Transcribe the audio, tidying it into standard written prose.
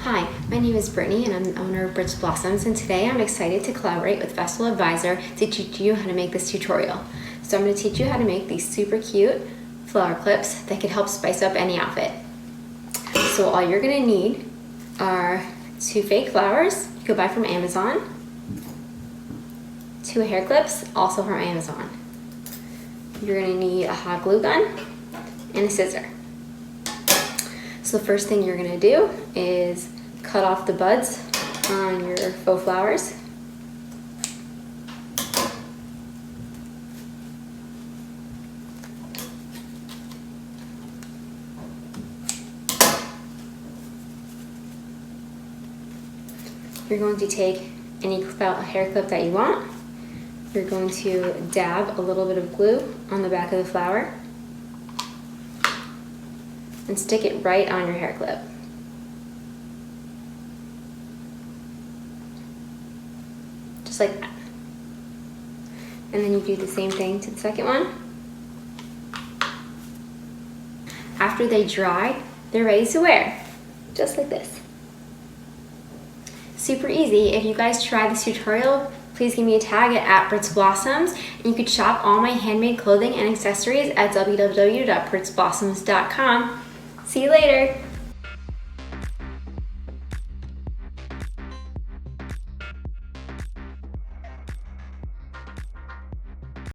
Hi, my name is Brittany and I'm the owner of BrittsBlossoms, and today I'm excited to collaborate with Festival Advisor to teach you how to make this tutorial. So I'm going to teach you how to make these super cute flower clips that can help spice up any outfit. So all you're going to need are 2 fake flowers you could buy from Amazon, 2 hair clips also from Amazon. You're going to need a hot glue gun and a scissor. So the first thing you're going to do is cut off the buds on your faux flowers. You're going to take any hair clip that you want. You're going to dab a little bit of glue on the back of the flower and stick it right on your hair clip. Just like that. And then you do the same thing to the second one. After they dry, they're ready to wear, just like this. Super easy. If you guys try this tutorial, please give me a tag at BrittsBlossoms, and you can shop all my handmade clothing and accessories at www.BrittsBlossoms.com. See you later.